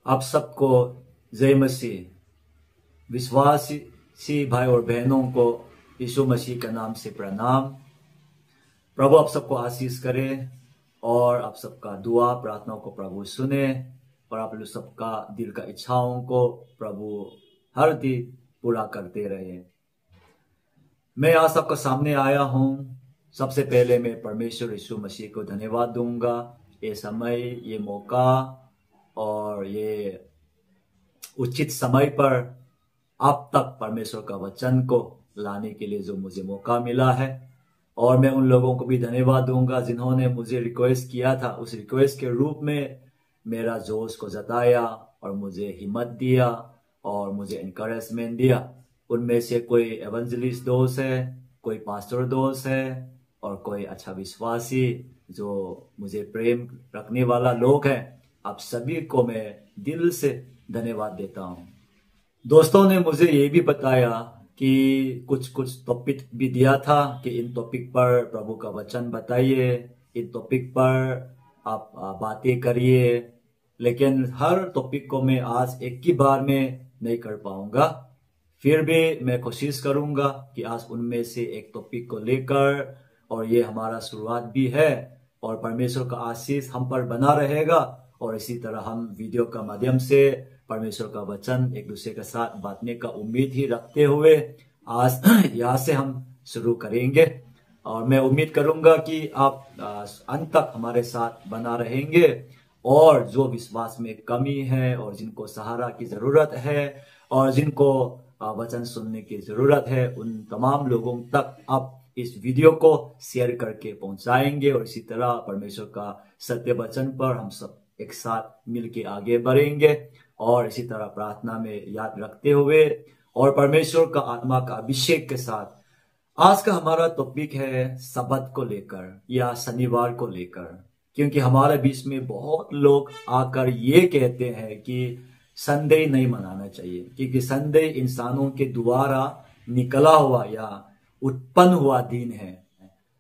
आप सबको जय मसीह। विश्वासी भाई और बहनों को यीशु मसीह का नाम से प्रणाम। प्रभु आप सबको आशीष करे और आप सबका दुआ प्रार्थनाओं को प्रभु सुने और आप लोग सबका दिल का इच्छाओं को प्रभु हर दिन पूरा करते रहे। मैं आज सबके सामने आया हूँ। सबसे पहले मैं परमेश्वर यीशु मसीह को धन्यवाद दूंगा, ये समय, ये मौका और ये उचित समय पर आप तक परमेश्वर का वचन को लाने के लिए जो मुझे मौका मिला है। और मैं उन लोगों को भी धन्यवाद दूंगा जिन्होंने मुझे रिक्वेस्ट किया था। उस रिक्वेस्ट के रूप में मेरा जोश को जताया और मुझे हिम्मत दिया और मुझे एनकरेजमेंट दिया। उनमें से कोई एवेंजलिस्ट दोस्त है, कोई पास्टर दोस्त है और कोई अच्छा विश्वासी जो मुझे प्रेम रखने वाला लोग हैं। आप सभी को मैं दिल से धन्यवाद देता हूँ। दोस्तों ने मुझे ये भी बताया कि कुछ टॉपिक भी दिया था कि इन टॉपिक पर प्रभु का वचन बताइए, इन टॉपिक पर आप बातें करिए, लेकिन हर टॉपिक को मैं आज एक ही बार में नहीं कर पाऊंगा। फिर भी मैं कोशिश करूंगा कि आज उनमें से एक टॉपिक को लेकर, और ये हमारा शुरुआत भी है और परमेश्वर का आशीष हम पर बना रहेगा। और इसी तरह हम वीडियो का माध्यम से परमेश्वर का वचन एक दूसरे के साथ बांटने का उम्मीद ही रखते हुए आज यहाँ से हम शुरू करेंगे। और मैं उम्मीद करूंगा कि आप अंत तक हमारे साथ बना रहेंगे और जो विश्वास में कमी है और जिनको सहारा की जरूरत है और जिनको वचन सुनने की जरूरत है, उन तमाम लोगों तक आप इस वीडियो को शेयर करके पहुंचाएंगे। और इसी तरह परमेश्वर का सत्य वचन पर हम सब एक साथ मिलके आगे बढ़ेंगे और इसी तरह प्रार्थना में याद रखते हुए और परमेश्वर का आत्मा का अभिषेक के साथ आज का हमारा टॉपिक है सब्बात को लेकर या शनिवार को लेकर। क्योंकि हमारे बीच में बहुत लोग आकर ये कहते हैं कि संडे नहीं मनाना चाहिए, क्योंकि संडे इंसानों के द्वारा निकला हुआ या उत्पन्न हुआ दिन है।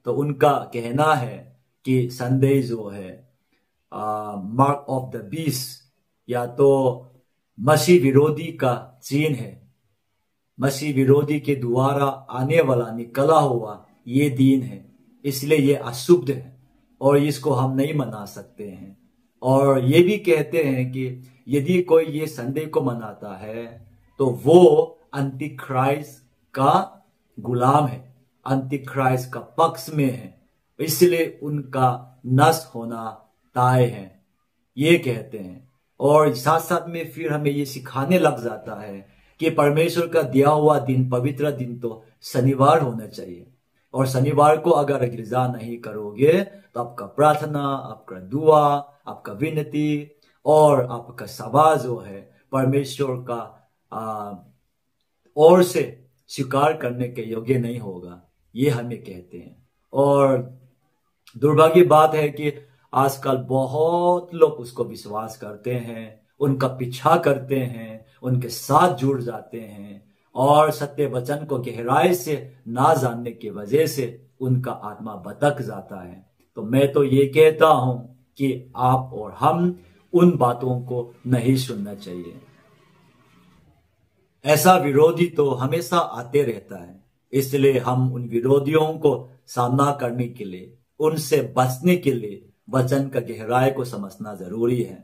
तो उनका कहना है कि संडे जो है मार्क ऑफ द बीस्ट या तो मसीह विरोधी का चिन्ह है, मसीह विरोधी के द्वारा आने वाला निकला हुआ ये दिन है, इसलिए ये अशुभ है और इसको हम नहीं मना सकते हैं। और ये भी कहते हैं कि यदि कोई ये संडे को मनाता है तो वो अंतिक्राइस्ट का गुलाम है, अंतिक्राइस्ट का पक्ष में है, इसलिए उनका नष्ट होना तय है, ये कहते हैं। और साथ साथ में फिर हमें ये सिखाने लग जाता है कि परमेश्वर का दिया हुआ दिन, पवित्र दिन तो शनिवार होना चाहिए। और शनिवार को अगर गिरजा नहीं करोगे तो आपका प्रार्थना, आपका दुआ, आपका विनती और आपका सभा जो है परमेश्वर का ओर से स्वीकार करने के योग्य नहीं होगा, ये हमें कहते हैं। और दुर्भाग्य बात है कि आजकल बहुत लोग उसको विश्वास करते हैं, उनका पीछा करते हैं, उनके साथ जुड़ जाते हैं और सत्य वचन को गहराई से ना जानने की वजह से उनका आत्मा भटक जाता है। तो मैं तो ये कहता हूं कि आप और हम उन बातों को नहीं सुनना चाहिए। ऐसा विरोधी तो हमेशा आते रहता है, इसलिए हम उन विरोधियों को सामना करने के लिए, उनसे बचने के लिए वचन का गहराई को समझना जरूरी है।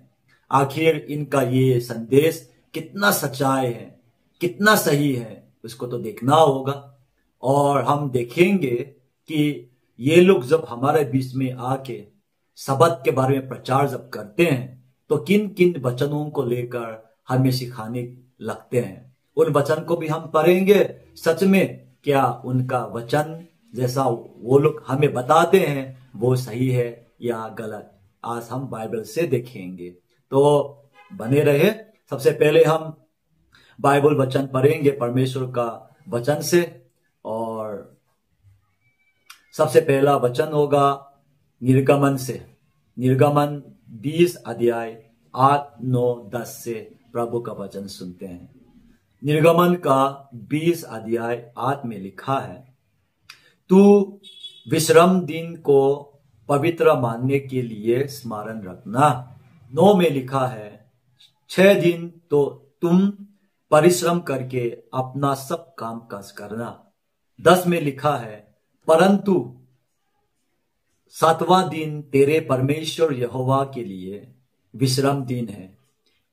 आखिर इनका ये संदेश कितना सच्चाई है, कितना सही है, उसको तो देखना होगा। और हम देखेंगे कि ये लोग जब हमारे बीच में आके सब्बात के बारे में प्रचार जब करते हैं तो किन किन वचनों को लेकर हमें सिखाने लगते हैं, उन वचन को भी हम पढ़ेंगे। सच में क्या उनका वचन जैसा वो लोग हमें बताते हैं वो सही है या गलत, आज हम बाइबल से देखेंगे। तो बने रहे। सबसे पहले हम बाइबल वचन पढ़ेंगे परमेश्वर का वचन से, और सबसे पहला वचन होगा निर्गमन से। निर्गमन 20 अध्याय 8, 9, 10 से प्रभु का वचन सुनते हैं। निर्गमन का 20 अध्याय 8 में लिखा है, तू विश्राम दिन को पवित्र मानने के लिए स्मरण रखना। 9 में लिखा है, 6 दिन तो तुम परिश्रम करके अपना सब काम काज करना। 10 में लिखा है, परंतु 7वां दिन तेरे परमेश्वर यहोवा के लिए विश्राम दिन है।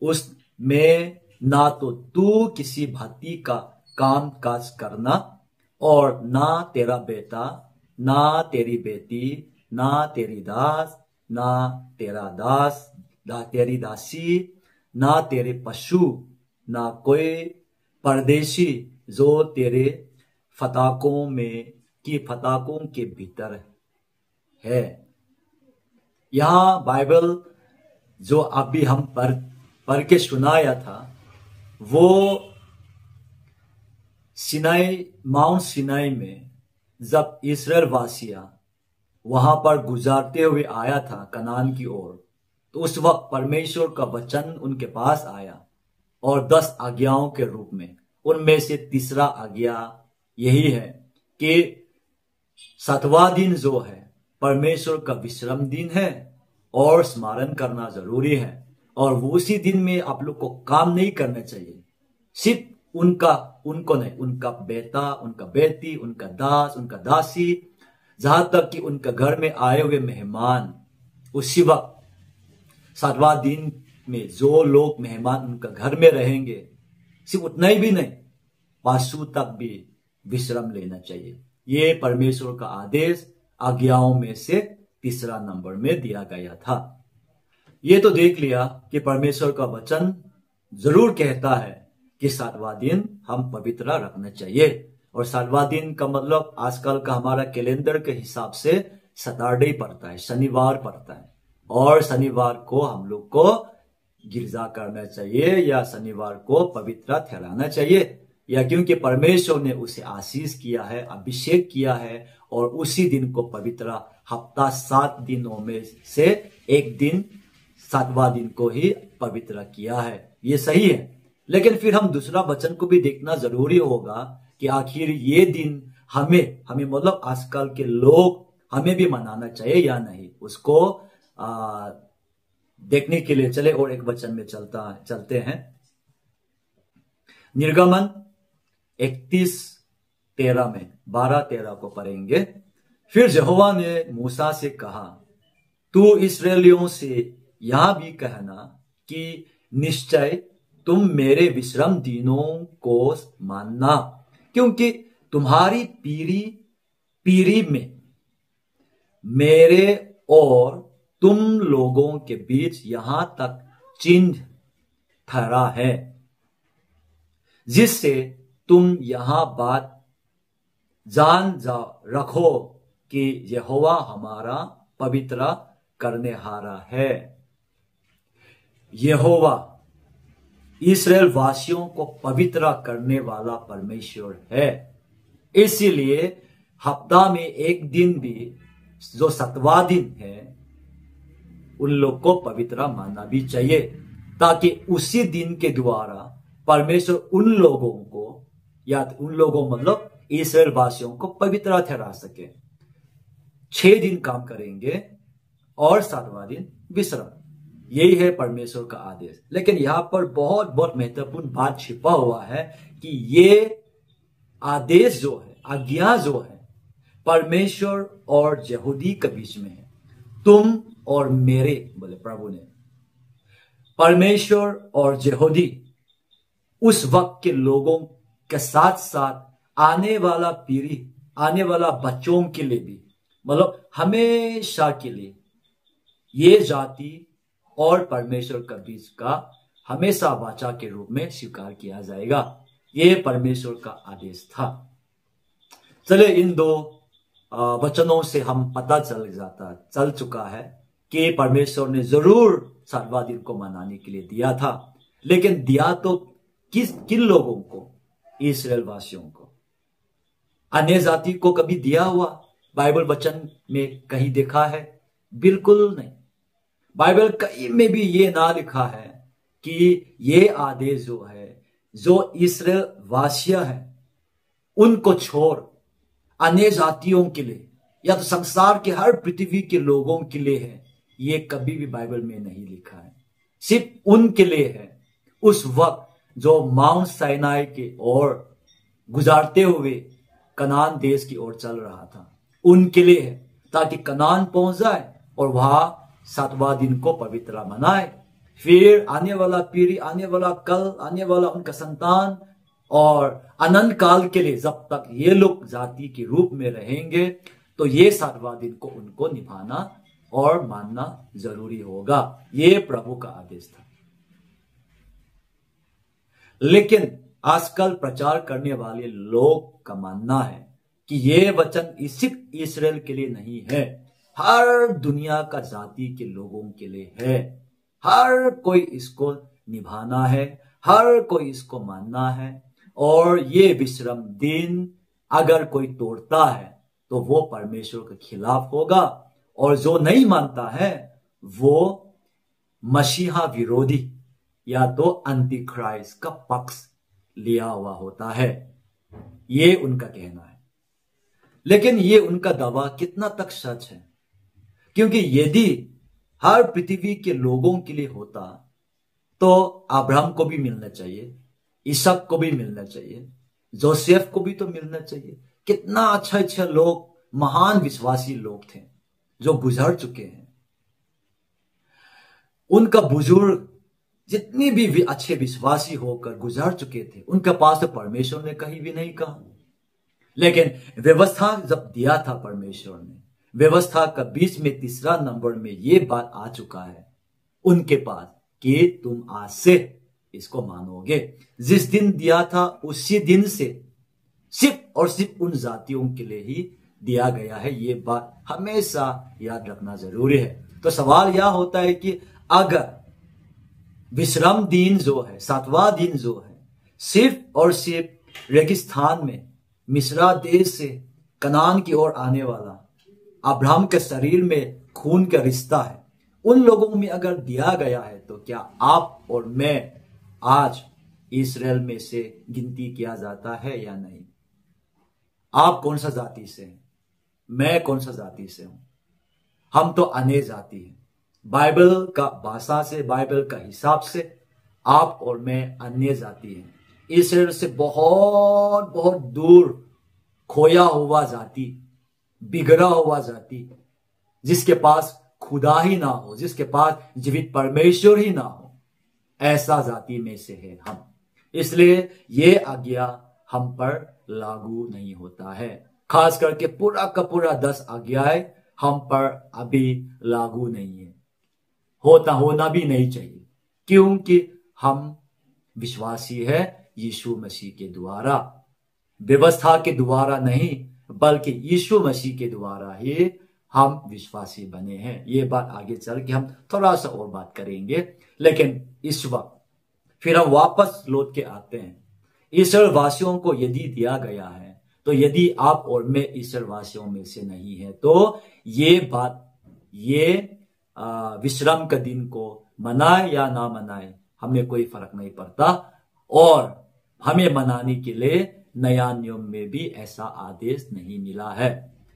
उसमें ना तो तू किसी भांति का काम काज करना, और ना तेरा बेटा, ना तेरी बेटी, ना तेरी दास, ना तेरा दास, ना तेरी दासी, ना तेरे पशु, ना कोई परदेशी जो तेरे फताकों के भीतर है। यहां बाइबल जो अभी हम पढ़ के सुनाया था, वो माउंट सिनाई में जब इस्राएल वासियां वहां पर गुजारते हुए आया था कनान की ओर, तो उस वक्त परमेश्वर का वचन उनके पास आया और 10 आज्ञाओं के रूप में। उनमें से तीसरा आज्ञा यही है कि 7वां दिन जो है परमेश्वर का विश्राम दिन है और स्मरण करना जरूरी है, और वो उसी दिन में आप लोग को काम नहीं करना चाहिए। सिर्फ उनको नहीं, उनका बेटा, उनका बेटी, उनका दास, उनका दासी, जहां तक कि उनका घर में आए हुए मेहमान, उसी वक्त 7वां दिन में जो लोग मेहमान उनका घर में रहेंगे, सिर्फ उतना ही भी नहीं, पशु तक भी विश्राम लेना चाहिए। ये परमेश्वर का आदेश आज्ञाओं में से तीसरा नंबर में दिया गया था। ये तो देख लिया कि परमेश्वर का वचन जरूर कहता है कि 7वां दिन हम पवित्र रखना चाहिए। और 7वां दिन का मतलब आजकल का हमारा कैलेंडर के हिसाब से सैटरडे पड़ता है, शनिवार पड़ता है, और शनिवार को हम लोग को गिरजा करना चाहिए या शनिवार को पवित्र ठहराना चाहिए, या क्योंकि परमेश्वर ने उसे आशीष किया है, अभिषेक किया है, और उसी दिन को पवित्र, हफ्ता 7 दिनों में से एक दिन 7वां दिन को ही पवित्र किया है। ये सही है, लेकिन फिर हम दूसरा वचन को भी देखना जरूरी होगा कि आखिर ये दिन हमें मतलब आजकल के लोग हमें भी मनाना चाहिए या नहीं, उसको देखने के लिए चले और एक वचन में चलते हैं। निर्गमन 31:13 में 12-13 को पढ़ेंगे। फिर यहोवा ने मूसा से कहा, तू इस्राएलियों से यह भी कहना कि निश्चय तुम मेरे विश्राम दिनों को मानना, क्योंकि तुम्हारी पीढ़ी में मेरे और तुम लोगों के बीच यहां तक चिन्ह ठहरा है, जिससे तुम यहां बात रखो कि यहोवा हमारा पवित्र करने हारा है। यहोवा इस्राएल वासियों को पवित्र करने वाला परमेश्वर है। इसीलिए हफ्ता में एक दिन भी जो 7वां दिन है, उन लोग को पवित्र मानना भी चाहिए, ताकि उसी दिन के द्वारा परमेश्वर उन लोगों मतलब इस्राएल वासियों को पवित्र ठहरा सके। 6 दिन काम करेंगे और 7वां दिन विश्राम, यही है परमेश्वर का आदेश। लेकिन यहां पर बहुत महत्वपूर्ण बात छिपा हुआ है कि ये आदेश जो है, आज्ञा जो है, परमेश्वर और यहूदी के बीच में है। तुम और मेरे, बोले प्रभु ने, परमेश्वर और यहूदी उस वक्त के लोगों के साथ साथ आने वाला पीढ़ी, आने वाला बच्चों के लिए भी, मतलब हमेशा के लिए ये जाति और परमेश्वर के बीच का हमेशा वाचा के रूप में स्वीकार किया जाएगा। ये परमेश्वर का आदेश था। चले, इन 2 वचनों से हम पता चल चुका है कि परमेश्वर ने जरूर 7वां दिन को मनाने के लिए दिया था, लेकिन दिया तो किन लोगों को? इस्राएल वासियों को। अन्य जाति को कभी दिया हुआ बाइबल वचन में कहीं देखा है? बिल्कुल नहीं। बाइबल कहीं में भी ये ना लिखा है कि ये आदेश जो है, जो इस्राएल वासियां हैं उनको छोड़ अन्य जातियों के लिए या तो संसार के हर पृथ्वी के लोगों के लिए है। ये कभी भी बाइबल में नहीं लिखा है। सिर्फ उनके लिए है उस वक्त जो माउंट साइनाई की ओर गुजारते हुए कनान देश की ओर चल रहा था, उनके लिए है, ताकि कनान पहुंच जाए और वहां 7वां दिन को पवित्र मनाए। फिर आने वाला पीढ़ी, आने वाला कल, आने वाला उनका संतान और अनंत काल के लिए जब तक ये लोग जाति के रूप में रहेंगे, तो ये 7वां दिन को उनको निभाना और मानना जरूरी होगा। ये प्रभु का आदेश था। लेकिन आजकल प्रचार करने वाले लोग का मानना है कि ये वचन सिर्फ इस्राएल के लिए नहीं है, हर दुनिया का जाति के लोगों के लिए है। हर कोई इसको निभाना है, हर कोई इसको मानना है। और ये विश्राम दिन अगर कोई तोड़ता है तो वो परमेश्वर के खिलाफ होगा, और जो नहीं मानता है वो मसीहा विरोधी या तो अंति क्राइस्ट का पक्ष लिया हुआ होता है। ये उनका कहना है। लेकिन ये उनका दावा कितना तक सच है? क्योंकि यदि हर पृथ्वी के लोगों के लिए होता तो अब्राहम को भी मिलना चाहिए, इसक को भी मिलना चाहिए, जोसेफ को भी तो मिलना चाहिए। कितना अच्छा अच्छा लोग, महान विश्वासी लोग थे जो गुजर चुके हैं। उनका बुजुर्ग जितनी भी अच्छे विश्वासी होकर गुजर चुके थे, उनके पास तो परमेश्वर ने कहीं भी नहीं कहा। लेकिन व्यवस्था जब दिया था परमेश्वर ने, व्यवस्था का बीच में 3 नंबर में ये बात आ चुका है उनके पास कि तुम आज से इसको मानोगे। जिस दिन दिया था उसी दिन से सिर्फ और सिर्फ उन जातियों के लिए ही दिया गया है। ये बात हमेशा याद रखना जरूरी है। तो सवाल यह होता है कि अगर विश्राम दिन जो है, 7वां दिन जो है, सिर्फ और सिर्फ रेगिस्तान में मिस्र देश से कनान की ओर आने वाला अब्राहम के शरीर में खून का रिश्ता है, उन लोगों में अगर दिया गया है, तो क्या आप और मैं आज इस्राएल में से गिनती किया जाता है या नहीं? आप कौन सा जाति से हैं? मैं कौन सा जाति से हूं? हम तो अन्य जाति हैं। बाइबल का भाषा से, बाइबल का हिसाब से आप और मैं अन्य जाति हैं। इस्राएल से बहुत बहुत दूर खोया हुआ जाति, बिगड़ा हुआ जाति, जिसके पास खुदा ही ना हो, जिसके पास जीवित परमेश्वर ही ना हो, ऐसा जाति में से है हम। इसलिए ये आज्ञा हम पर लागू नहीं होता है। खास करके पूरा का पूरा 10 आज्ञाएं हम पर अभी लागू नहीं है, होना भी नहीं चाहिए, क्योंकि हम विश्वासी है यीशु मसीह के द्वारा, व्यवस्था के द्वारा नहीं, बल्कि यीशु मसीह के द्वारा ही हम विश्वासी बने हैं। ये बात आगे चल के हम थोड़ा सा और बात करेंगे। लेकिन इस वक्त फिर हम वापस लौट के आते हैं। इस्राएल वासियों को यदि दिया गया है, तो यदि आप और मैं इस्राएल वासियों में से नहीं है, तो ये बात, ये विश्राम का दिन को मनाए या ना मनाए, हमें कोई फर्क नहीं पड़ता। और हमें मनाने के लिए नया नियम में भी ऐसा आदेश नहीं मिला है।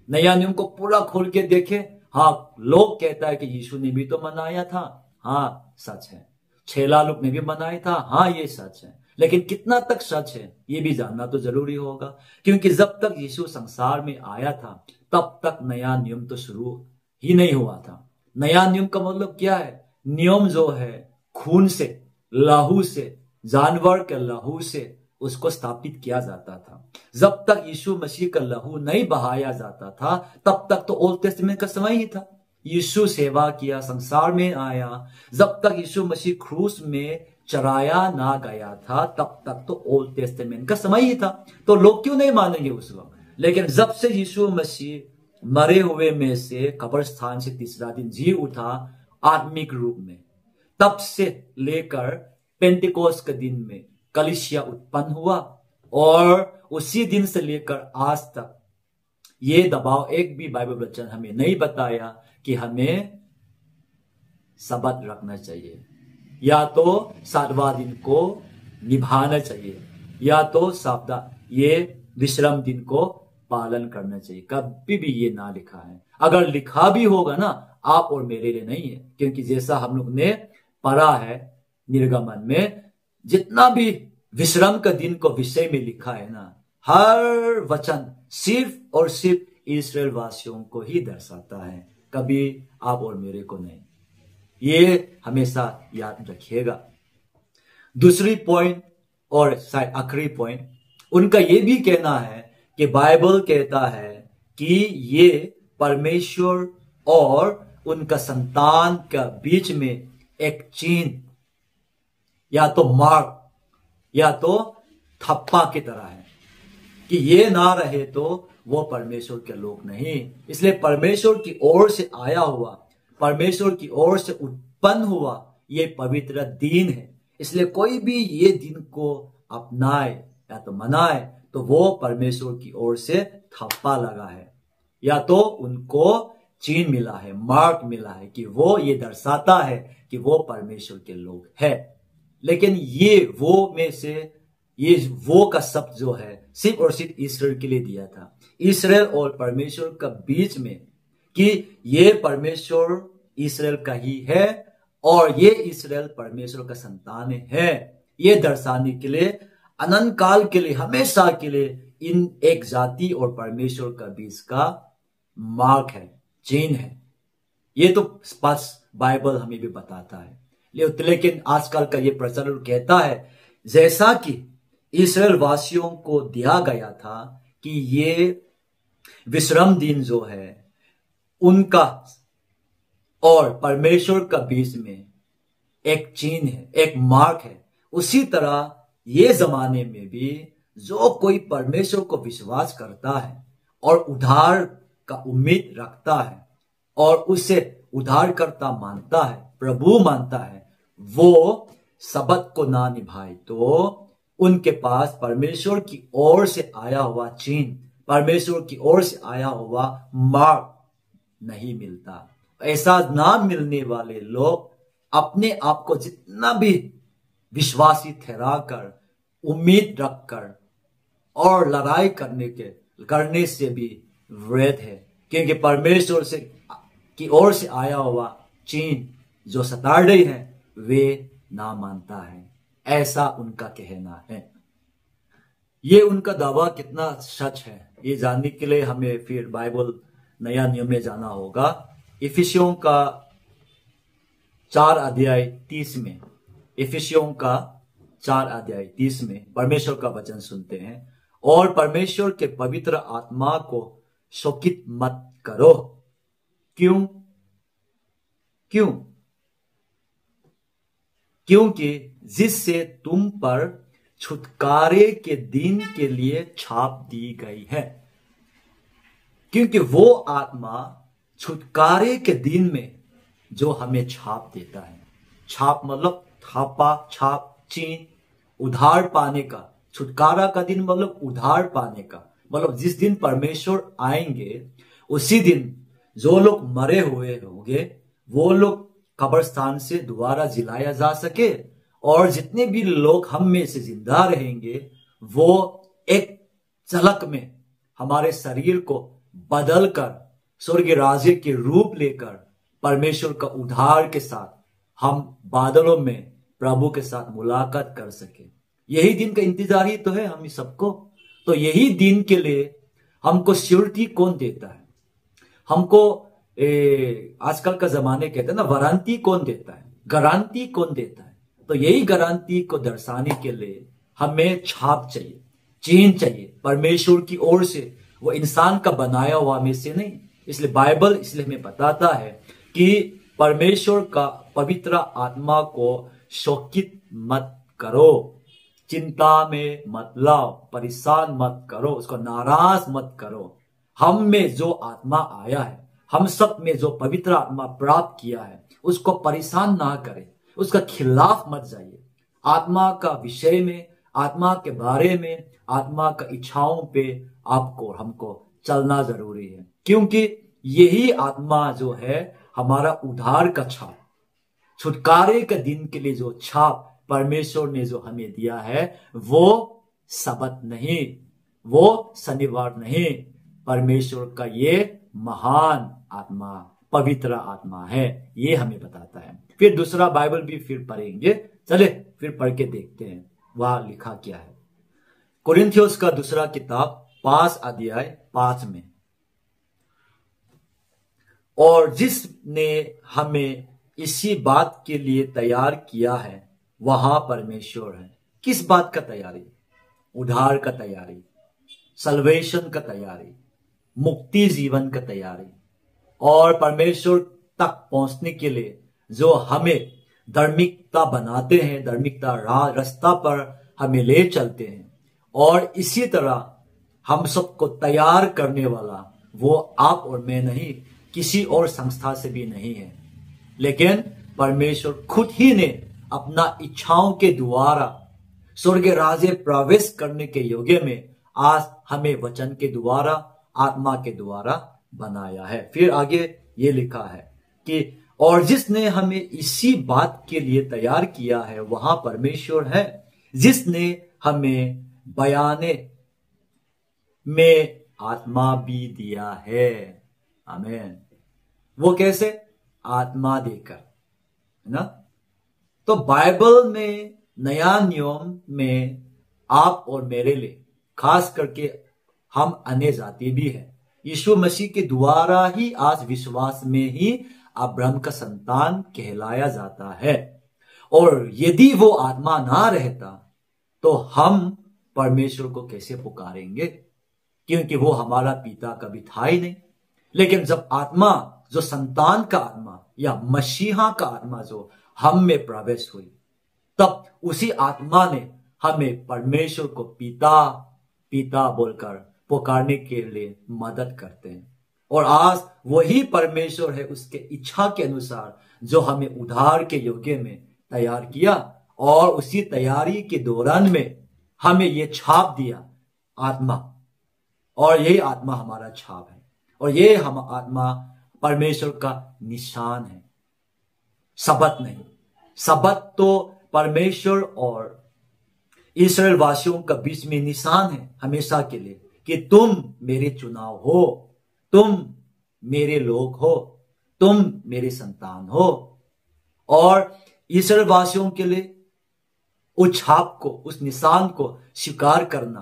नया नियम को पूरा खोल के देखें, हाँ, लोग कहता है कि यीशु ने भी तो मनाया था, हाँ सच है। छेला लोग ने भी मनाया था, हाँ ये सच है। लेकिन कितना तक सच है ये भी जानना तो जरूरी होगा, क्योंकि जब तक यीशु संसार में आया था तब तक नया नियम तो शुरू ही नहीं हुआ था। नया नियम का मतलब क्या है? नियम जो है खून से, लहू से, जानवर के लहू से उसको स्थापित किया जाता था। जब तक यीशु मसीह का लहू नहीं बहाया जाता था तब तक तो ओल्ड टेस्टामेंट का समय ही था। यीशु सेवा किया, संसार में आया, जब तक यीशु मसीह क्रूस में चराया ना गया था तब तक तो ओल्ड टेस्टामेंट का समय ही था। तो लोग क्यों नहीं मानेंगे उस वक्त? लेकिन जब से यीशु मसीह मरे हुए में से कब्रिस्तान से 3रा दिन जी उठा आत्मिक रूप में, तब से लेकर पेंटिकोस के दिन में कलीसिया उत्पन्न हुआ, और उसी दिन से लेकर आज तक ये दबाव, एक भी बाइबल वचन हमें नहीं बताया कि हमें सब्त रखना चाहिए, या तो 7वां दिन को निभाना चाहिए, या तो ये विश्राम दिन को पालन करना चाहिए। कभी भी ये ना लिखा है। अगर लिखा भी होगा ना, आप और मेरे लिए नहीं है, क्योंकि जैसा हम लोग ने पढ़ा है निर्गमन में, जितना भी विश्राम का दिन को विषय में लिखा है ना, हर वचन सिर्फ और सिर्फ इस्राएल वासियों को ही दर्शाता है, कभी आप और मेरे को नहीं। ये हमेशा याद रखिएगा। दूसरी पॉइंट और शायद आखिरी पॉइंट, उनका ये भी कहना है कि बाइबल कहता है कि ये परमेश्वर और उनका संतान का बीच में एक चिन्ह या तो मार्क या तो थप्पा की तरह है कि ये ना रहे तो वो परमेश्वर के लोग नहीं। इसलिए परमेश्वर की ओर से आया हुआ, परमेश्वर की ओर से उत्पन्न हुआ ये पवित्र दिन है। इसलिए कोई भी ये दिन को अपनाए या तो मनाए तो वो परमेश्वर की ओर से थप्पा लगा है या तो उनको चिन्ह मिला है, मार्क मिला है कि वो ये दर्शाता है कि वो परमेश्वर के लोग हैं। लेकिन ये वो में से ये वो का शब्द जो है सिर्फ और सिर्फ इस्राएल के लिए दिया था, इस्राएल और परमेश्वर का बीच में, कि ये परमेश्वर इस्राएल का ही है और ये इस्राएल परमेश्वर का संतान है। ये दर्शाने के लिए अनंत काल के लिए, हमेशा के लिए इन एक जाति और परमेश्वर का बीच का मार्क है, चिन्ह है। ये तो स्पष्ट बाइबल हमें भी बताता है। लेकिन आजकल का ये प्रचलन कहता है जैसा कि इस्राएल वासियों को दिया गया था कि ये विश्राम दिन जो है उनका और परमेश्वर का बीच में एक चिन्ह है, एक मार्क है, उसी तरह ये जमाने में भी जो कोई परमेश्वर को विश्वास करता है और उद्धार का उम्मीद रखता है और उसे उद्धारकर्ता मानता है, प्रभु मानता है, वो सबत को ना निभाए तो उनके पास परमेश्वर की ओर से आया हुआ चिन्ह, परमेश्वर की ओर से आया हुआ मार्क नहीं मिलता। ऐसा ना मिलने वाले लोग अपने आप को जितना भी विश्वासी ठहराकर, उम्मीद रखकर और लड़ाई करने से भी वृथ है, क्योंकि परमेश्वर से की ओर से आया हुआ चिन्ह जो सतारडे है वे ना मानता है, ऐसा उनका कहना है। ये उनका दावा कितना सच है ये जानने के लिए हमें फिर बाइबल नया नियम में जाना होगा। इफिसियों का 4:30 में, इफिसियों का 4:30 में परमेश्वर का वचन सुनते हैं, और परमेश्वर के पवित्र आत्मा को शोकित मत करो। क्यों? क्योंकि जिससे तुम पर छुटकारे के दिन के लिए छाप दी गई है। क्योंकि वो आत्मा छुटकारे के दिन में जो हमें छाप देता है, छाप मतलब थापा, छाप, चिन्ह, उधार पाने का, छुटकारा का दिन मतलब उधार पाने का, मतलब जिस दिन परमेश्वर आएंगे उसी दिन जो लोग मरे हुए होंगे वो लोग कब्रिस्तान से दोबारा जिलाया जा सके, और जितने भी लोग हम में से जिंदा रहेंगे वो एक झलक में हमारे शरीर को बदलकर स्वर्गीय राज्य के रूप लेकर परमेश्वर का उद्धार के साथ हम बादलों में प्रभु के साथ मुलाकात कर सके। यही दिन का इंतजार ही तो है हम सबको। तो यही दिन के लिए हमको श्योरिटी कौन देता है? हमको आजकल का जमाने कहते हैं ना, वारंटी कौन देता है, गारंटी कौन देता है? तो यही गारंटी को दर्शाने के लिए हमें छाप चाहिए, चिन्ह चाहिए परमेश्वर की ओर से, वो इंसान का बनाया हुआ में से नहीं। इसलिए बाइबल इसलिए हमें बताता है कि परमेश्वर का पवित्र आत्मा को शोकित मत करो, चिंता में मत लाओ, परेशान मत करो, उसको नाराज मत करो। हम में जो आत्मा आया है, हम सब में जो पवित्र आत्मा प्राप्त किया है, उसको परेशान ना करें, उसका खिलाफ मत जाइए। आत्मा का विषय में, आत्मा के बारे में, आत्मा का इच्छाओं पे आपको हमको चलना जरूरी है, क्योंकि यही आत्मा जो है हमारा उद्धार का छाप, छुटकारे के दिन के लिए जो छाप परमेश्वर ने जो हमें दिया है, वो सबत नहीं, वो शनिवार नहीं, परमेश्वर का ये महान आत्मा, पवित्र आत्मा है, ये हमें बताता है। फिर दूसरा बाइबल भी फिर पढ़ेंगे चले फिर पढ़ के देखते हैं वहां लिखा क्या है। कोरिन्थियोस का दूसरा किताब 5 अध्याय 5 में, और जिसने हमें इसी बात के लिए तैयार किया है वहां परमेश्वर है। किस बात का तैयारी? उद्धार का तैयारी, सल्वेशन का तैयारी, मुक्ति जीवन का तैयारी, और परमेश्वर तक पहुंचने के लिए जो हमें धार्मिकता बनाते हैं, धार्मिकता रास्ता पर हमें ले चलते हैं। और इसी तरह हम सबको तैयार करने वाला वो आप और मैं नहीं, किसी और संस्था से भी नहीं है, लेकिन परमेश्वर खुद ही ने अपना इच्छाओं के द्वारा स्वर्ग राज्य प्रवेश करने के योग्य में आज हमें वचन के द्वारा, आत्मा के द्वारा बनाया है। फिर आगे ये लिखा है कि और जिसने हमें इसी बात के लिए तैयार किया है वहां परमेश्वर है, जिसने हमें बयाने में आत्मा भी दिया है। आमीन। वो कैसे? आत्मा देकर, है ना। तो बाइबल में नया नियम में आप और मेरे लिए, खास करके हम अन्य जाति भी है, यीशु मसीह के द्वारा ही आज विश्वास में ही अब्राहम का संतान कहलाया जाता है। और यदि वो आत्मा ना रहता तो हम परमेश्वर को कैसे पुकारेंगे, क्योंकि वो हमारा पिता कभी था ही नहीं। लेकिन जब आत्मा, जो संतान का आत्मा या मसीहा का आत्मा जो हम में प्रवेश हुई, तब उसी आत्मा ने हमें परमेश्वर को पिता पिता बोलकर पुकारने के लिए मदद करते हैं। और आज वही परमेश्वर है, उसके इच्छा के अनुसार जो हमें उद्धार के योग्य में तैयार किया, और उसी तैयारी के दौरान में हमें ये छाप दिया आत्मा, और यही आत्मा हमारा छाप है, और ये हम आत्मा परमेश्वर का निशान है, सबत नहीं। सबत तो परमेश्वर और इस्राएल वासियों का बीच में निशान है हमेशा के लिए कि तुम मेरे चुनाव हो, तुम मेरे लोग हो, तुम मेरे संतान हो। और इस्राएल वासियों के लिए उस छाप को, उस निशान को स्वीकार करना,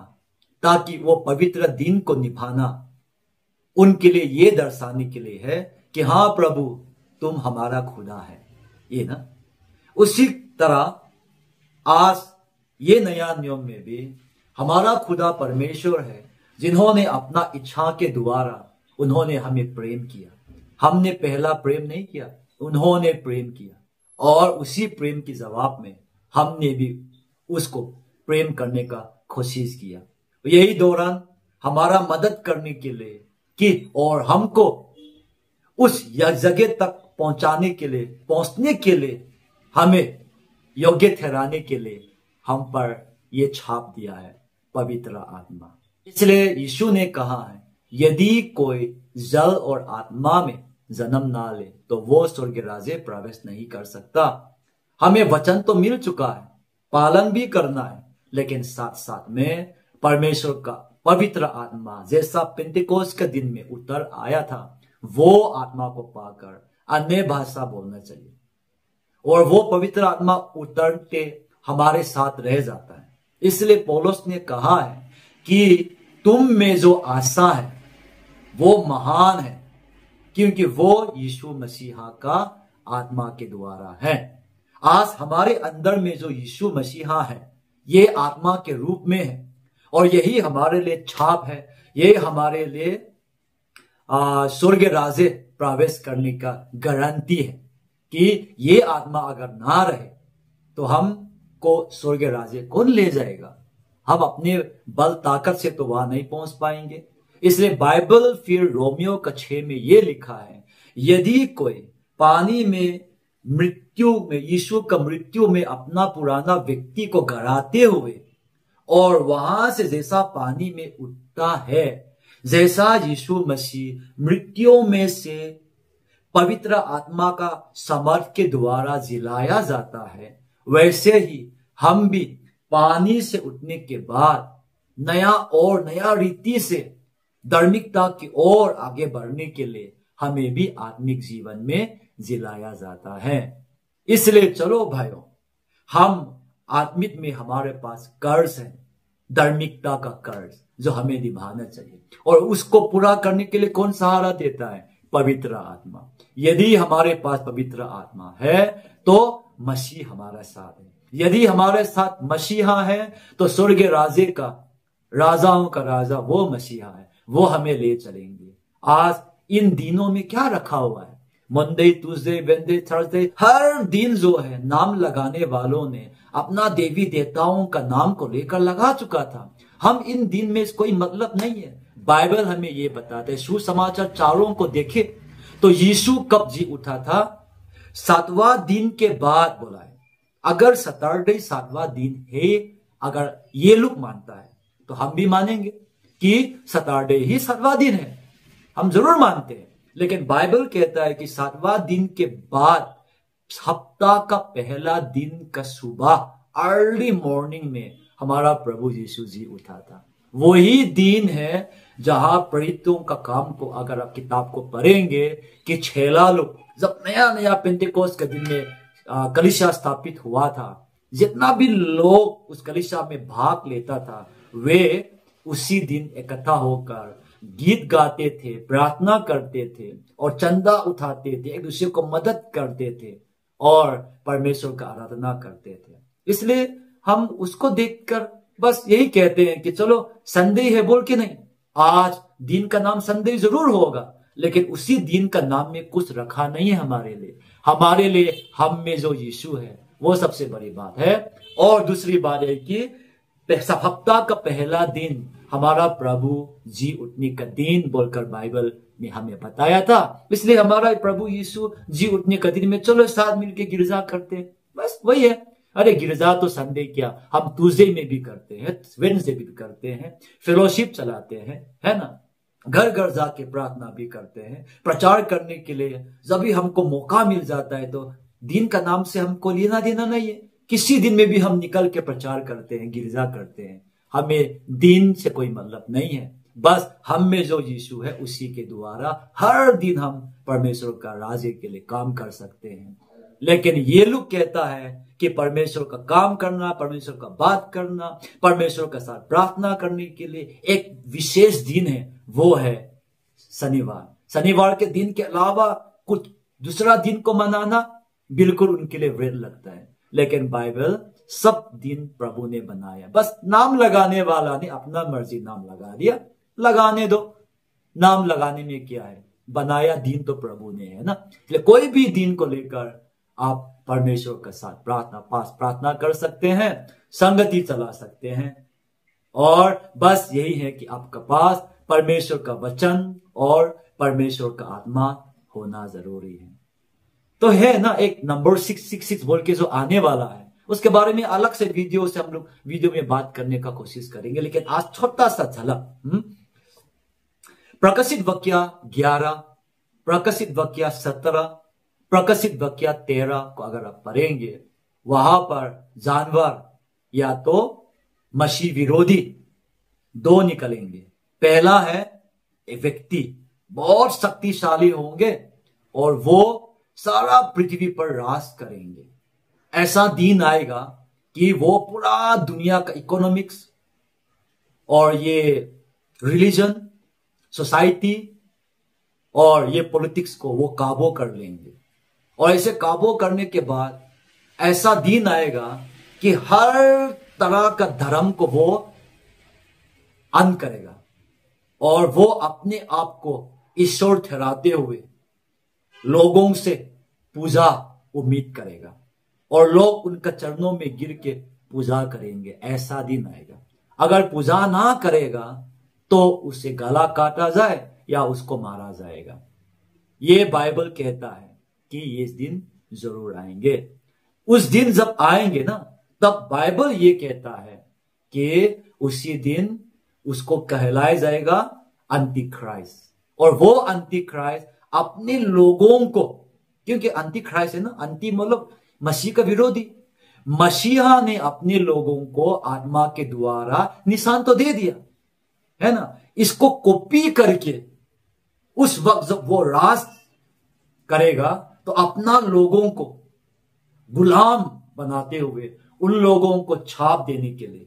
ताकि वो पवित्र दिन को निभाना उनके लिए ये दर्शाने के लिए है कि हाँ प्रभु तुम हमारा खुदा है, ये ना। उसी तरह आज ये नया नियम में भी हमारा खुदा परमेश्वर है, जिन्होंने अपना इच्छा के द्वारा उन्होंने हमें प्रेम किया। हमने पहला प्रेम नहीं किया, उन्होंने प्रेम किया, और उसी प्रेम के जवाब में हमने भी उसको प्रेम करने का कोशिश किया। यही दौरान हमारा मदद करने के लिए कि और हमको उस जगह तक पहुंचने के लिए हमें योग्य ठहराने के लिए हम पर यह छाप दिया है पवित्र आत्मा। इसलिए यीशु ने कहा है, यदि कोई जल और आत्मा में जन्म ना ले तो वो स्वर्ग राज्य प्रवेश नहीं कर सकता। हमें वचन तो मिल चुका है, पालन भी करना है, लेकिन साथ साथ में परमेश्वर का पवित्र आत्मा जैसा पेंतिकोस्त के दिन में उतर आया था, वो आत्मा को पाकर अन्य भाषा बोलना चाहिए, और वो पवित्र आत्मा उतरते हमारे साथ रह जाता है। इसलिए पौलुस ने कहा है कि तुम में जो आशा है वो महान है, क्योंकि वो यीशु मसीहा का आत्मा के द्वारा है। आज हमारे अंदर में जो यीशु मसीहा है, ये आत्मा के रूप में है, और यही हमारे लिए छाप है, ये हमारे लिए स्वर्ग राज्य प्रवेश करने का गारंटी है कि ये आत्मा अगर ना रहे तो हमको स्वर्ग राज्य कौन ले जाएगा। हम अपने बल ताकत से तो वहां नहीं पहुंच पाएंगे। इसलिए बाइबल फिर रोमियो का 6 में ये लिखा है, यदि कोई पानी में यीशु का मृत्यु में अपना पुराना व्यक्ति को गराते हुए और वहां से जैसा पानी में उठता है, जैसा यीशु मसीह मृत्यु में से पवित्र आत्मा का सामर्थ के द्वारा जिलाया जाता है, वैसे ही हम भी पानी से उठने के बाद नया रीति से धार्मिकता की ओर आगे बढ़ने के लिए हमें भी आत्मिक जीवन में जिलाया जाता है। इसलिए चलो भाइयों, हम आत्मिक में हमारे पास कर्ज है, धार्मिकता का कर्ज जो हमें निभाना चाहिए, और उसको पूरा करने के लिए कौन सहारा देता है? पवित्र आत्मा। यदि हमारे पास पवित्र आत्मा है तो मसीह हमारा साथ है। यदि हमारे साथ मसीहा है तो स्वर्ग राजे का, राजाओं का राजा वो मसीहा है, वो हमें ले चलेंगे। आज इन दिनों में क्या रखा हुआ है? मंडे, ट्यूसडे, वेडनेसडे, थर्सडे, हर दिन जो है नाम लगाने वालों ने अपना देवी देवताओं का नाम को लेकर लगा चुका था। हम इन दिन में कोई मतलब नहीं है। बाइबल हमें ये बताते हैं, सुसमाचार 4 को देखे तो यीशु कब जी उठा था? 7वां दिन के बाद बोला है। अगर सैटरडे 7वां दिन है, अगर ये लोग मानता है तो हम भी मानेंगे कि सैटरडे ही 7वां दिन है, हम जरूर मानते हैं। लेकिन बाइबल कहता है कि 7वां दिन के बाद हफ्ता का पहला दिन का सुबह अर्ली मॉर्निंग में हमारा प्रभु यीशु जी उठा था। वही दिन है जहां प्रेरितों का काम को अगर आप किताब को पढ़ेंगे कि चेला लोग जब नया नया पेंटेकोस्ट के दिन में कलीसिया स्थापित हुआ था, जितना भी लोग उस कलीसिया में भाग लेता था वे उसी दिन इकट्ठा होकर गीत गाते थे, प्रार्थना करते थे और चंदा उठाते थे, एक दूसरे को मदद करते थे और परमेश्वर का आराधना करते थे। इसलिए हम उसको देखकर बस यही कहते हैं कि चलो संडे है बोल के नहीं, आज दिन का नाम संडे जरूर होगा, लेकिन उसी दिन का नाम में कुछ रखा नहीं है हमारे लिए। हमारे लिए हम में जो यीशु है वो सबसे बड़ी बात है। और दूसरी बात है कि हफ्ता का पहला दिन हमारा प्रभु जी उठने का दिन बोलकर बाइबल में हमें बताया था। इसलिए हमारा प्रभु यीशु जी उठने का दिन में चलो साथ मिलके गिरजा करते हैं, बस वही है। अरे गिरजा तो संडे क्या, हम ट्यूसडे में भी करते हैं, वेडनेसडे भी करते हैं, फेलोशिप चलाते हैं, है ना, घर घर जाके प्रार्थना भी करते हैं, प्रचार करने के लिए जब भी हमको मौका मिल जाता है। तो दिन का नाम से हमको लेना देना नहीं है, किसी दिन में भी हम निकल के प्रचार करते हैं, गिरजा करते हैं, हमें दिन से कोई मतलब नहीं है। बस हम में जो यीशु है उसी के द्वारा हर दिन हम परमेश्वर का राज्य के लिए काम कर सकते हैं। लेकिन ये लोग कहता है कि परमेश्वर का काम करना, परमेश्वर का बात करना, परमेश्वर के साथ प्रार्थना करने के लिए एक विशेष दिन है, वो है शनिवार। शनिवार के दिन के अलावा कुछ दूसरा दिन को मनाना बिल्कुल उनके लिए वृद्ध लगता है। लेकिन बाइबल सब दिन प्रभु ने बनाया, बस नाम लगाने वाला ने अपना मर्जी नाम लगा दिया, लगाने दो। नाम लगाने में क्या है, बनाया दिन तो प्रभु ने है ना। इसलिए कोई भी दिन को लेकर आप परमेश्वर के साथ प्रार्थना कर सकते हैं, संगति चला सकते हैं, और बस यही है कि आपके पास परमेश्वर का वचन और परमेश्वर का आत्मा होना जरूरी है। तो है ना एक नंबर 666 बोल के जो आने वाला है, उसके बारे में अलग से वीडियो से हम लोग वीडियो में बात करने का कोशिश करेंगे। लेकिन आज छोटा सा झलक प्रकाशित वाक्य 11, प्रकाशित वाक्य 17, प्रकाशित वाक्य 13 को अगर आप पढ़ेंगे, वहां पर जानवर या तो मसीह विरोधी 2 निकलेंगे। पहला है एक व्यक्ति बहुत शक्तिशाली होंगे और वो सारा पृथ्वी पर राज करेंगे। ऐसा दिन आएगा कि वो पूरा दुनिया का इकोनॉमिक्स और ये रिलीजन, सोसाइटी और ये पॉलिटिक्स को वो काबू कर लेंगे। और ऐसे काबू करने के बाद ऐसा दिन आएगा कि हर तरह का धर्म को वो अंत करेगा और वो अपने आप को ईश्वर ठहराते हुए लोगों से पूजा उम्मीद करेगा और लोग उनका चरणों में गिर के पूजा करेंगे। ऐसा दिन आएगा, अगर पूजा ना करेगा तो उसे गला काटा जाए या उसको मारा जाएगा। ये बाइबल कहता है कि ये दिन जरूर आएंगे। उस दिन जब आएंगे ना, तब बाइबल ये कहता है कि उसी दिन उसको कहलाया जाएगा अंतिक्राइस्ट। और वो अंतिक्राइस्ट अपने लोगों को, क्योंकि अंतिक्राइस्ट है ना, अंति मतलब मसीह का विरोधी, मसीहा ने अपने लोगों को आत्मा के द्वारा निशान तो दे दिया है ना। इसको कॉपी करके उस वक्त जब वो राज करेगा तो अपना लोगों को गुलाम बनाते हुए उन लोगों को छाप देने के लिए,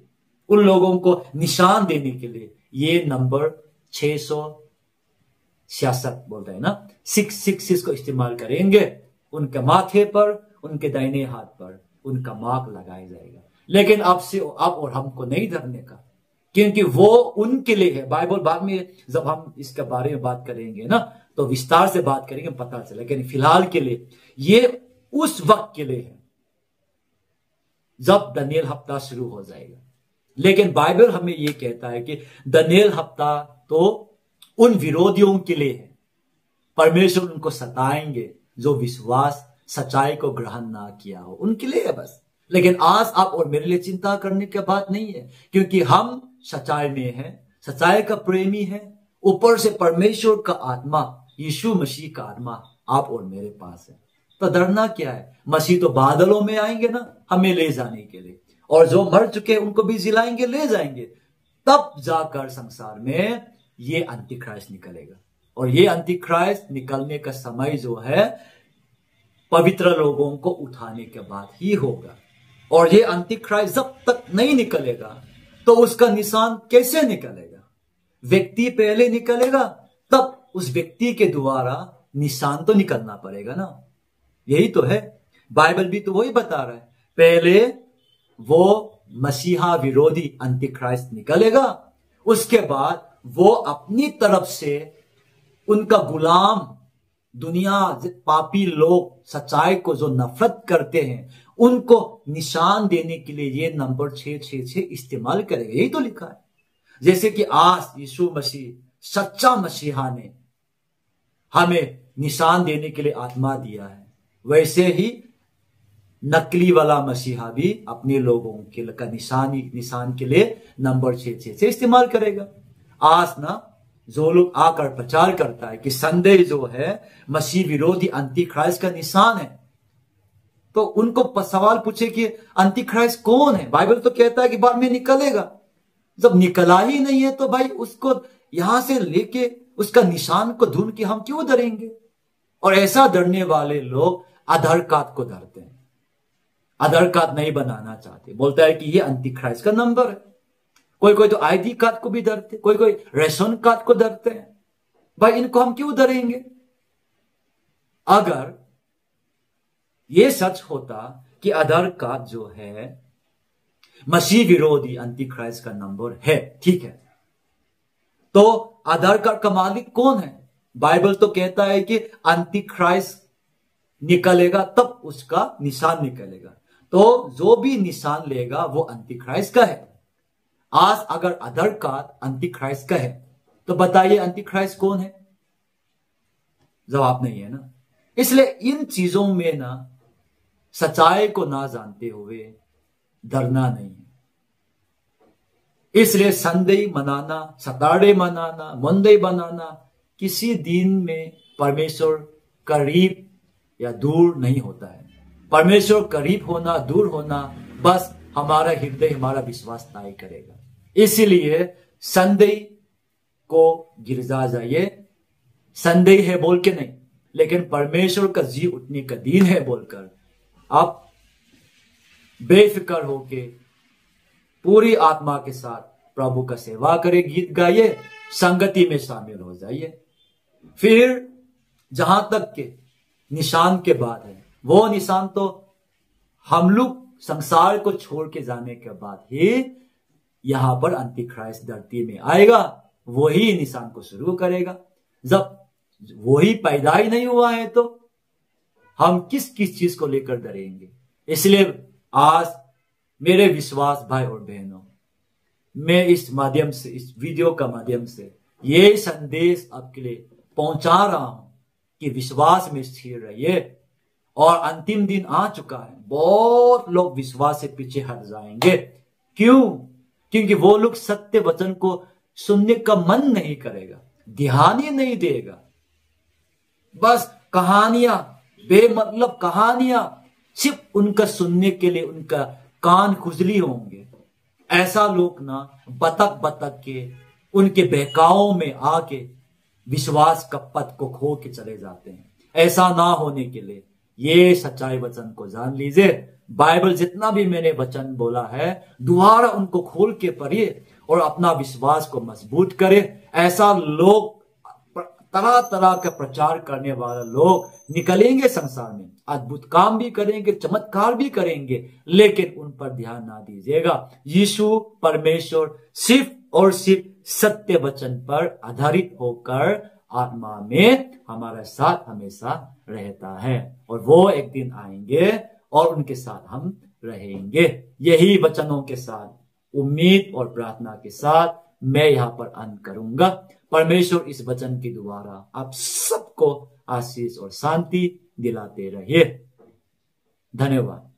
उन लोगों को निशान देने के लिए ये नंबर 666 बोलते हैं ना, 666 को इस्तेमाल करेंगे। उनके माथे पर, उनके दाहिने हाथ पर उनका मार्क लगाया जाएगा। लेकिन अब से अब और हमको नहीं धरने का, क्योंकि वो उनके लिए है। बाइबल बाद में जब हम इसके बारे में बात करेंगे ना तो विस्तार से बात करेंगे, पता चले। लेकिन फिलहाल के लिए ये उस वक्त के लिए है जब दानियल हफ्ता शुरू हो जाएगा। लेकिन बाइबल हमें यह कहता है कि दानियल हफ्ता तो उन विरोधियों के लिए है। परमेश्वर उनको सताएंगे जो विश्वास सच्चाई को ग्रहण ना किया हो, उनके लिए है बस। लेकिन आज आप और मेरे लिए चिंता करने की बात नहीं है, क्योंकि हम सच्चाई में हैं, सच्चाई का प्रेमी है। ऊपर से परमेश्वर का आत्मा, यीशु मसीह का आत्मा आप और मेरे पास है। तो डरना क्या है? मसीह तो बादलों में आएंगे ना हमें ले जाने के लिए, और जो मर चुके हैं उनको भी जिलाएंगे, ले जाएंगे। तब जाकर संसार में ये अंतिक्राइस्ट निकलेगा। और ये अंतिक्राइस्ट निकलने का समय जो है पवित्र लोगों को उठाने के बाद ही होगा। और ये अंतिक्राइस्ट जब तक नहीं निकलेगा तो उसका निशान कैसे निकलेगा? व्यक्ति पहले निकलेगा, तब उस व्यक्ति के द्वारा निशान तो निकलना पड़ेगा ना। यही तो है, बाइबल भी तो वही बता रहा है। पहले वो मसीहा विरोधी अंतिक्राइस्ट निकलेगा, उसके बाद वो अपनी तरफ से उनका गुलाम, दुनिया पापी लोग, सच्चाई को जो नफरत करते हैं, उनको निशान देने के लिए ये नंबर 666 इस्तेमाल करेगा। यही तो लिखा है। जैसे कि आज यीशु मसीह सच्चा मसीहा ने हमें निशान देने के लिए आत्मा दिया है, वैसे ही नकली वाला मसीहा भी अपने लोगों के निशान के लिए नंबर 666 इस्तेमाल करेगा। आज ना जो लोग आकर प्रचार करता है कि संदेश जो है मसीह विरोधी अंतिक्राइस्ट का निशान है, तो उनको सवाल पूछे कि अंतिक्राइस्ट कौन है? बाइबल तो कहता है कि बाद में निकलेगा। जब निकला ही नहीं है तो भाई उसको यहां से लेके उसका निशान को ढूंढ के हम क्यों डरेंगे? और ऐसा डरने वाले लोग आधार कार्ड को डरते हैं, आधार कार्ड नहीं बनाना चाहते, बोलता है कि ये अंतिक्राइस्ट का नंबर है। कोई कोई तो आईडी कार्ड को भी डरते, कोई कोई रेशन कार्ड को डरते हैं। भाई इनको हम क्यों डरेंगे? अगर ये सच होता कि आधार कार्ड जो है मसीह विरोधी अंतिक्राइस्ट का नंबर है, ठीक है, तो आधार कार्ड का मालिक कौन है? बाइबल तो कहता है कि अंतिक्राइस्ट निकलेगा तब उसका निशान निकलेगा। तो जो भी निशान लेगा वो अंतिक्राइस्ट का है। आज अगर आधार कार्ड अंतिक्राइस्ट का है तो बताइए अंतिक्राइस्ट कौन है? जवाब नहीं है ना। इसलिए इन चीजों में ना सच्चाई को ना जानते हुए डरना नहीं है। इसलिए संडे मनाना, सैटरडे मनाना, मंडे बनाना किसी दिन में परमेश्वर करीब या दूर नहीं होता है। परमेश्वर करीब होना, दूर होना बस हमारा हृदय, हमारा विश्वास तय करेगा। इसीलिए संडे को गिरजा जाइए, संडे है बोल के नहीं, लेकिन परमेश्वर का जी उठने का दिन है बोलकर आप बेफिक्र होके पूरी आत्मा के साथ प्रभु का सेवा करें, गीत गाइए, संगति में शामिल हो जाइए। फिर जहां तक के निशान के बाद है, वो निशान तो हम लोग संसार को छोड़ के जाने के बाद ही यहां पर अंतिक्राइस्ट धरती में आएगा, वही निशान को शुरू करेगा। जब वही पैदा ही नहीं हुआ है तो हम किस किस चीज को लेकर डरेंगे? इसलिए आज मेरे विश्वास भाई और बहनों, मैं इस माध्यम से, इस वीडियो का माध्यम से ये संदेश आपके लिए पहुंचा रहा हूं कि विश्वास में स्थिर रहिए। और अंतिम दिन आ चुका है, बहुत लोग विश्वास से पीछे हट जाएंगे। क्यों? क्योंकि वो लोग सत्य वचन को सुनने का मन नहीं करेगा, ध्यान ही नहीं देगा। बस कहानियां, बेमतलब कहानियां, सिर्फ उनका सुनने के लिए उनका कान खुजली होंगे। ऐसा लोग ना बतक बतक के उनके बहकावों में आके विश्वास का पथ को खो के चले जाते हैं। ऐसा ना होने के लिए ये सच्चाई वचन को जान लीजिए, बाइबल जितना भी मैंने वचन बोला है दोबारा उनको खोल के पढ़िए और अपना विश्वास को मजबूत करे। ऐसा लोग, तरह तरह का प्रचार करने वाले लोग निकलेंगे संसार में, अद्भुत काम भी करेंगे, चमत्कार भी करेंगे, लेकिन उन पर ध्यान ना दीजिएगा। यीशु परमेश्वर सिर्फ और सिर्फ सत्य वचन पर आधारित होकर आत्मा में हमारे साथ हमेशा रहता है, और वो एक दिन आएंगे और उनके साथ हम रहेंगे। यही वचनों के साथ, उम्मीद और प्रार्थना के साथ मैं यहां पर अंत करूंगा। परमेश्वर इस वचन के द्वारा आप सबको आशीष और शांति दिलाते रहिए। धन्यवाद।